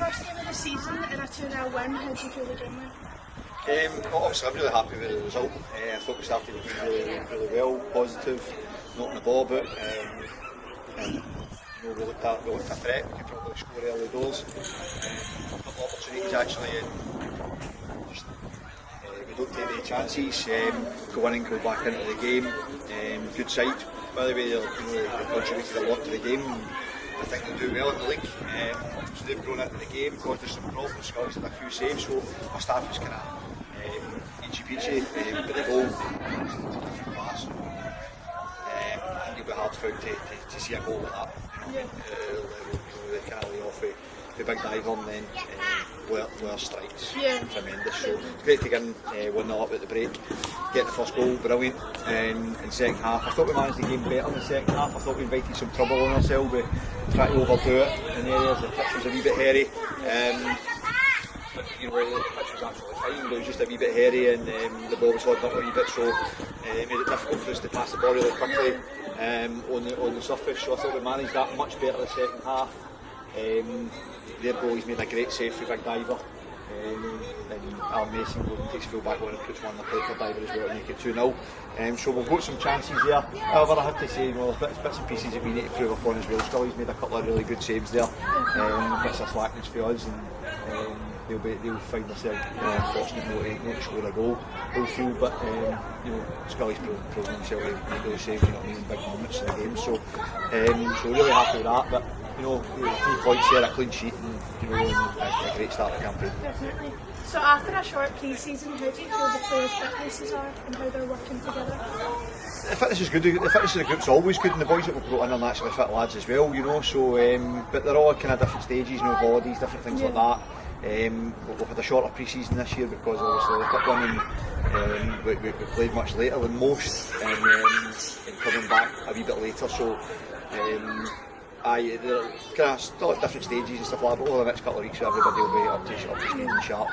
first game of the season in a 2-0 win. How do you feel the game went? Obviously I'm really happy with the result. I thought we started really well, positive, knocking the ball about, and we looked at a threat. We could probably score early doors. A couple of opportunities actually, and just we don't take any chances. Kilwinning go back into the game. Good side, by the way. They contributed a lot to the game. I think they'll do well in the league. So they've grown into the game, caused us some problems. Scotland's had a few saves, so our staff is kind of itchy peachy, but the goal class. And it'll be hard for to see a goal like that. They kind of lay off the big diver and then Blair strikes. Tremendous. So it's great to get 1-0 up at the break, get the first goal, brilliant. In the second half, I thought we managed the game better in the second half. I thought we invited some trouble on ourselves. We tried to overdo it in areas. The pitch was a wee bit hairy. But, the pitch was absolutely fine, but it was just a wee bit hairy, and the ball was holding up a wee bit, so it made it difficult for us to pass the ball really quickly on the surface. So I thought we managed that much better the second half. Their goalies made a great save for Big Diver, and our Mason takes a full back on and puts one on the plate for Diver as well to make it 2-0. So we've got some chances there. However, I have to say, there's bits and pieces that we need to prove upon as well. Scully's made a couple of really good saves there, bits of slackness for us, and they'll find themselves unfortunate not to score a goal. They'll feel, but Scully's proven himself to make those saves, in big moments in the game. So really happy with that. But 3 points there, a clean sheet, and a great start to the campaign. Definitely. So after a short pre-season, how do you feel the players' fitnesses are and how they're working together? The fitness is good. The fitness of the group's always good, and the boys that we've brought in are naturally fit lads as well. So, but they're all at kind of different stages, bodies, different things like that. We've had a shorter pre-season this year because obviously the cup winning, we played much later than most, and coming back a wee bit later. So. They're kind of still at different stages and stuff like that, but over the next couple of weeks everybody will be up to speed and sharp,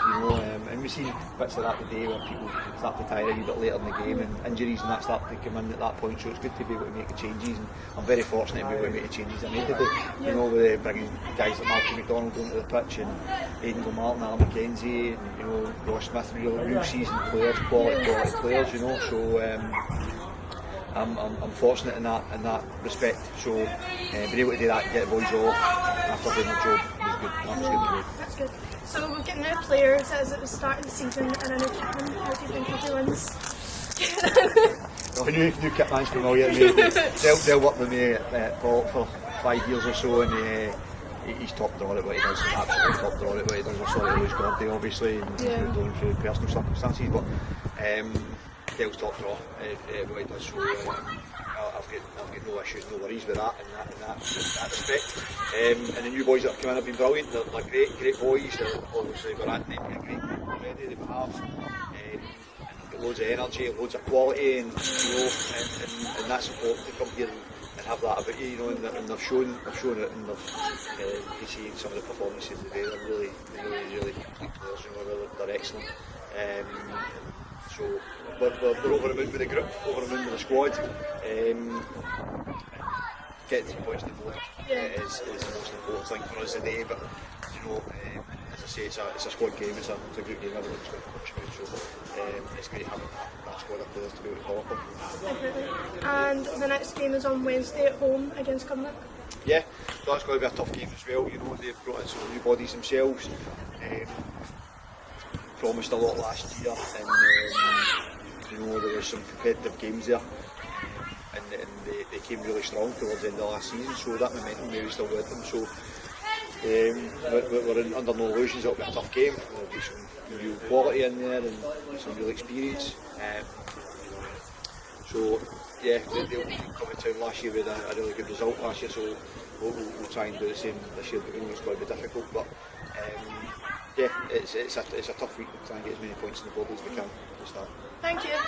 and we've seen bits of that today where people start to tire a wee bit later in the game and injuries and that start to come in at that point, so it's good to be able to make the changes, and I'm very fortunate to be able to make the changes I made today, with bringing guys like Malcolm McDonald onto the pitch and Aidan Gilmartin, Alan McKenzie, and Ross Smith, real seasoned players, quality players, so I'm fortunate in that respect. So being able to do that and get the boys off after doing the job was good. That was good. That's good. So we've got new players as at the start of the season and a new kitman. How do you think everyone's? New kitman's familiar to me. They'll work with me at Paul for 5 years or so, and he's top drawer at what he does. Absolutely top drawer at what he does. We're sorry to lose Gordy, obviously, and going through personal circumstances, but. Dale's top draw what he does, so I've got no issues, no worries with that in that respect. And the new boys that have come in have been brilliant. They're great boys. Obviously we're at them a great group already. They have got loads of energy, loads of quality, and and that's important to come here and have that about you, and they've shown it, and you see some of the performances today. They're really complete players. They're excellent. So we're over the moon with the group, over the moon with the squad. Getting 3 points to the board is the most important thing for us today. But as I say, it's a squad game. It's a good game. Everyone's going to contribute. So it's great having that squad of players to be able to call upon. And the next game is on Wednesday at home against Kilwinning. Yeah, so that's going to be a tough game as well. They've brought in some new bodies themselves. Promised a lot last year, and there were some competitive games there, and they came really strong towards the end of last season, so that momentum maybe still with them. So we're under no illusions it'll be a tough game. There'll be some real quality in there and some real experience. So yeah, they coming to town last year with a really good result last year, so we'll try and do the same this year, but we know it's going to be difficult. But yeah, it's a tough week to try and get as many points on the board as we can to start. Thank you.